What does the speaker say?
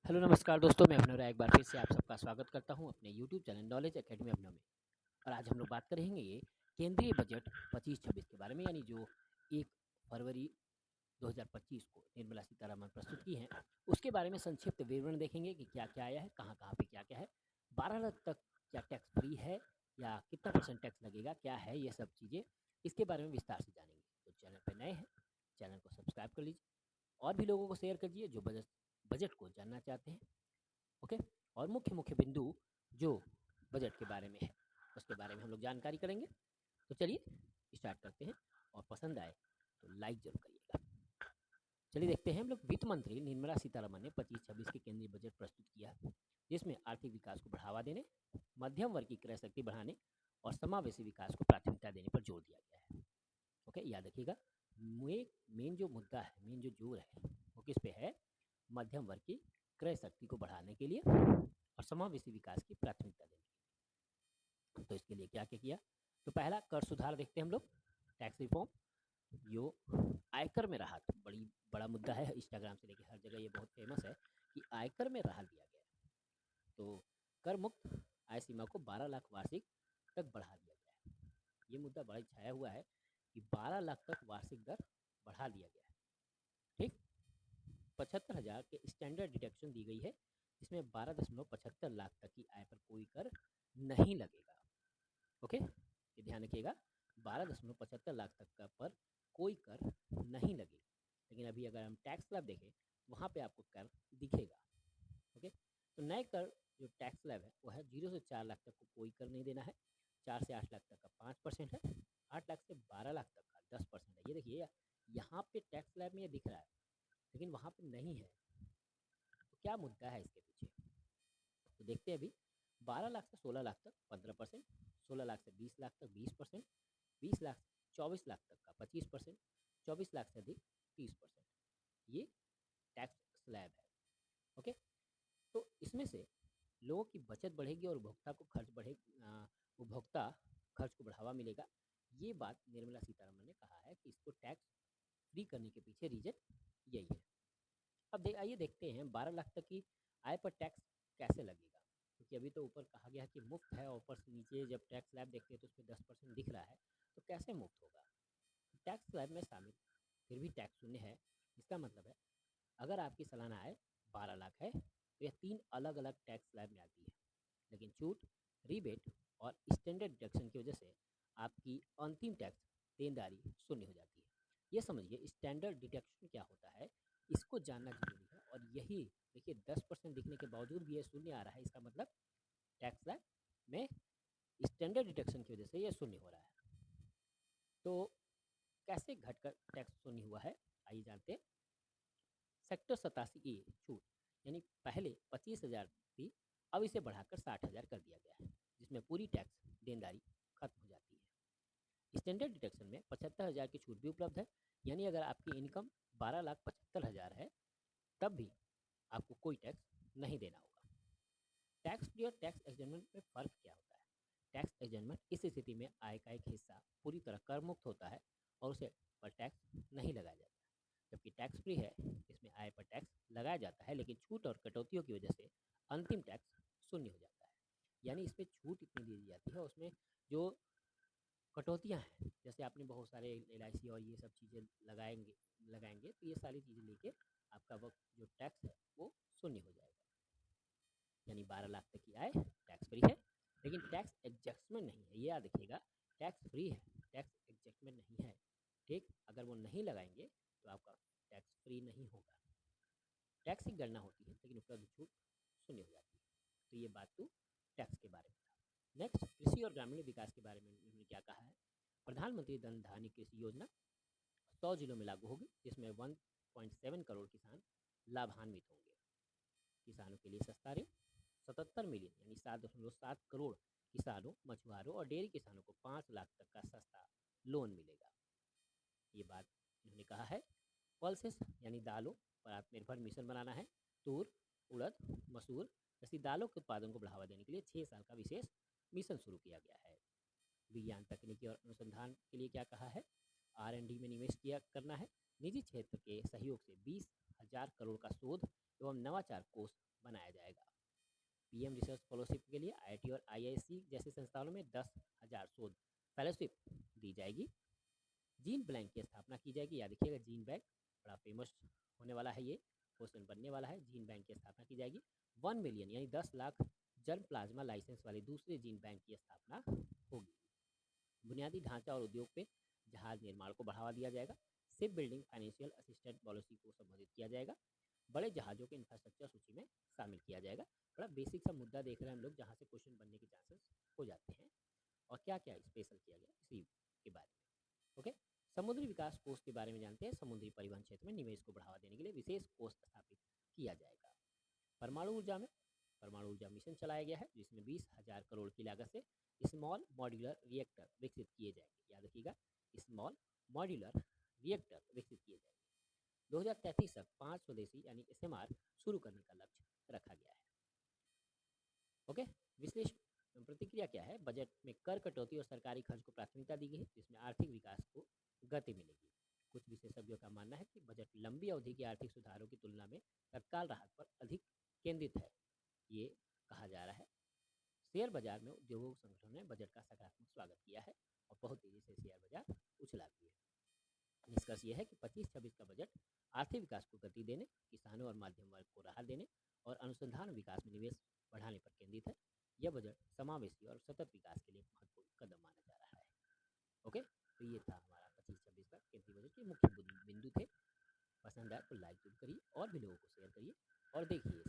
Hello नमस्कार दोस्तों, मैं अभिनव राय एक बार फिर से आप सबका स्वागत करता हूं अपने यूट्यूब चैनल नॉलेज एकेडमी अभिनव में। और आज हम लोग बात करेंगे ये केंद्रीय बजट 25-26 के बारे में, यानी जो 1 फरवरी 2025 को निर्मला सीतारमण प्रस्तुत की हैं, उसके बारे में संक्षिप्त विवरण देखेंगे कि क्या-क्या आया है, कहाँ-कहाँ पे क्या-क्या है, 12 लाख तक क्या टैक्स फ्री है या कितना परसेंट टैक्स लगेगा, क्या है ये सब चीज़ें, इसके बारे में विस्तार से जानेंगे। तो चैनल पे नए हैं, चैनल को सब्सक्राइब कर लीजिए और भी लोगों को शेयर कीजिए जो बजट बजट को जानना चाहते हैं। ओके। और मुख्य मुख्य बिंदु जो बजट के बारे में है उसके बारे में हम लोग जानकारी करेंगे। तो चलिए स्टार्ट करते हैं और पसंद आए तो लाइक जरूर करिएगा। चलिए देखते हैं हम लोग। वित्त मंत्री निर्मला सीतारमण ने 25-26 के केंद्रीय बजट प्रस्तुत किया, जिसमें आर्थिक विकास को बढ़ावा देने, मध्यम वर्ग की क्रय शक्ति बढ़ाने और समावेशी विकास को प्राथमिकता देने पर जोर दिया गया है। ओके, याद रखिएगा। मेन जो मुद्दा है, मेन जो जोर है वो किस पे है? मध्यम वर्ग की क्रय शक्ति को बढ़ाने के लिए और समावेशी विकास की प्राथमिकता देने के लिए। तो इसके लिए क्या क्या किया? तो पहला कर सुधार देखते हैं हम लोग, टैक्स रिफॉर्म। जो आयकर में राहत, बड़ा मुद्दा है, इंस्टाग्राम से लेकर हर जगह ये बहुत फेमस है कि आयकर में राहत दिया गया है। तो कर मुक्त आय सीमा को 12 लाख वार्षिक तक बढ़ा दिया गया है। ये मुद्दा बड़ा छाया हुआ है कि 12 लाख तक वार्षिक दर बढ़ा दिया गया है। ठीक। 75,000 के स्टैंडर्ड डिडक्शन दी गई है, जिसमें 12.75 लाख तक की आय पर कोई कर नहीं लगेगा। ओके, ये ध्यान रखिएगा, 12.75 लाख तक का पर कोई कर नहीं लगेगा। लेकिन अभी अगर हम टैक्स स्लैब देखें, वहाँ पे आपको कर दिखेगा। ओके, तो नए कर जो टैक्स स्लैब है वो है 0 से 4 लाख तक को कोई कर नहीं देना है, 4 से 8 लाख तक का 5% है, 8 लाख से 12 लाख तक का 10% है। ये देखिए यहाँ पे टैक्स स्लैब में ये दिख रहा है, लेकिन वहाँ पे नहीं है। तो क्या मुद्दा है इसके पीछे? तो देखते हैं अभी। 12 लाख से 16 लाख तक 15%, 16 लाख से 20 लाख तक 20%, 20 लाख से 24 लाख तक का 25%, 24 लाख से अधिक 30%। ये टैक्स स्लैब है। ओके, तो इसमें से लोगों की बचत बढ़ेगी और उपभोक्ता खर्च को बढ़ावा मिलेगा। ये बात निर्मला सीतारमण ने कहा है कि इसको टैक्स फ्री करने के पीछे रीजन यही है। अब आइए देखते हैं 12 लाख तक की आय पर टैक्स कैसे लगेगा, क्योंकि अभी तो ऊपर कहा गया है कि मुफ्त है और ऊपर से नीचे जब टैक्स स्लैब देखते हैं तो उसमें 10% दिख रहा है, तो कैसे मुफ्त होगा? टैक्स स्लैब में शामिल फिर भी टैक्स शून्य है। इसका मतलब है अगर आपकी सालाना आय 12 लाख है तो यह 3 अलग अलग टैक्स स्लैब में आती है, लेकिन छूट, रिबेट और स्टैंडर्ड डिडक्शन की वजह से आपकी अंतिम टैक्स देनदारी शून्य हो जाती है। ये समझिए स्टैंडर्ड डिडक्शन क्या होता है, इसको जानना जरूरी है। और यही देखिए 10% दिखने के बावजूद भी ये शून्य आ रहा है, इसका मतलब टैक्स स्लैब में स्टैंडर्ड डिडक्शन की वजह से ये शून्य हो रहा है। तो कैसे घटकर टैक्स शून्य हुआ है, आइए जानते हैं। सेक्टर 87 की छूट, यानी पहले 25,000 थी, अब इसे बढ़ाकर 60,000 कर दिया गया है, जिसमें पूरी टैक्स देनदारी खत्म हो जाती है। स्टैंडर्ड डिडक्शन में 75,000 की छूट भी उपलब्ध है, यानी अगर आपकी इनकम 12,75,000 है तब भी आपको कोई टैक्स नहीं देना होगा। टैक्स फ्री और टैक्स एग्जाइटमेंट में फ़र्क क्या होता है? टैक्स एग्जाइटमेंट इस स्थिति में आय का एक हिस्सा पूरी तरह कर मुक्त होता है और उसे पर टैक्स नहीं लगाया जाता, जबकि टैक्स फ्री है, इसमें आय पर टैक्स लगाया जाता है, लेकिन छूट और कटौतियों की वजह से अंतिम टैक्स शून्य हो जाता है। यानी इस पर छूट इतनी दी जाती है, उसमें जो कटौतियाँ हैं, जैसे आपने बहुत सारे LIC और ये सब चीज़ें लगाएंगे लगाएंगे तो ये सारी चीज़ें लेके आपका वो जो टैक्स है वो शून्य हो जाएगा। यानी 12 लाख तक की आय टैक्स फ्री है, लेकिन टैक्स एडजस्टमेंट नहीं है। ये याद रखिएगा, टैक्स फ्री है, टैक्स एडजस्टमेंट नहीं है। ठीक, अगर वो नहीं लगाएंगे तो आपका टैक्स फ्री नहीं होगा। टैक्स की गणना होती है, लेकिन उपलब्ध छूट शून्य हो जाती है। तो ये बात तो टैक्स के बारे में था। नेक्स्ट, कृषि और ग्रामीण विकास के बारे में उन्होंने क्या कहा है? प्रधानमंत्री धन धान्य कृषि योजना 100 जिलों में लागू होगी, जिसमें 1.7 करोड़ किसान लाभान्वित होंगे। किसानों के लिए सस्ता ऋण, 77 मिलियन यानी 7.7 करोड़ किसानों, मछुआरों और डेयरी किसानों को 5 लाख तक का सस्ता लोन मिलेगा। ये बात उन्होंने कहा है। पल्सेस यानी दालों पर आत्मनिर्भर मिशन बनाना है। तूर, उड़द, मसूर जैसी दालों के उत्पादन को बढ़ावा देने के लिए 6 साल का विशेष मिशन शुरू किया गया है। विज्ञान, तकनीकी और अनुसंधान के लिए क्या कहा है? R&D में निवेश किया करना है। निजी क्षेत्र के सहयोग से 20,000 करोड़ का शोध एवं नवाचार कोष बनाया जाएगा। पीएम रिसर्च फेलोशिप के लिए आईआईटी और आईआईएससी जैसे संस्थानों में 10,000 शोध फेलोशिप दी जाएगी। जीन बैंक की स्थापना की जाएगी। याद रखिएगा, जीन बैंक बड़ा फेमस होने वाला है, ये क्वेश्चन बनने वाला है। जीन बैंक की स्थापना की जाएगी। 1 मिलियन यानी 10 लाख जर्म प्लाज्मा लाइसेंस वाले दूसरे जीन बैंक की स्थापना होगी। बुनियादी ढांचा और उद्योग पे जहाज निर्माण को बढ़ावा दिया जाएगा। Ship building financial assistant policy को संबोधित किया जाएगा। बड़े जहाजों के इंफ्रास्ट्रक्चर सूची में शामिल किया जाएगा। बड़ा बेसिक सा मुद्दा देख रहे हैं हम लोग, जहाँ से क्वेश्चन बनने के चांसेस हो जाते हैं। और क्या क्या स्पेशल किया गया इसी के बारे में। ओके, समुद्री विकास कोष के बारे में जानते हैं। समुद्री परिवहन क्षेत्र में निवेश को बढ़ावा देने के लिए विशेष कोष स्थापित किया जाएगा। परमाणु ऊर्जा में परमाणु ऊर्जा मिशन चलाया गया है, जिसमें 20,000 करोड़ की लागत से स्मॉल मॉड्यूलर रिएक्टर विकसित किए जाएंगे। याद रखिएगा, स्मॉल मॉड्यूलर रिएक्टर विकसित किए जाएंगे। 2033 तक 5 स्वदेशी यानी एसएमआर शुरू करने का लक्ष्य रखा गया है। ओके, विश्लेषण प्रतिक्रिया क्या है। बजट में कर कटौती और सरकारी खर्च को प्राथमिकता दी गई है, जिसमें आर्थिक विकास को गति मिलेगी। कुछ विशेषज्ञों का मानना है कि बजट लंबी अवधि के आर्थिक सुधारों की तुलना में तत्काल राहत पर अधिक केंद्रित है, ये कहा जा रहा है। शेयर बाजार में उद्योगों संगठनों ने बजट का सकारात्मक स्वागत किया है और बहुत तेजी से शेयर बाजार उछला भी है। निष्कर्ष यह है कि 25-26 का बजट आर्थिक विकास को गति देने, किसानों और मध्यम वर्ग को राहत देने और अनुसंधान विकास में निवेश बढ़ाने पर केंद्रित है। यह बजट समावेशी और सतत विकास के लिए महत्वपूर्ण कदम माना जा रहा है। ओके, तो ये था हमारा 25-26 का केंद्रीय बजट के मुख्य बिंदु थे। पसंद आए तो लाइक जरूर करिए और भी लोगों को शेयर करिए और देखिए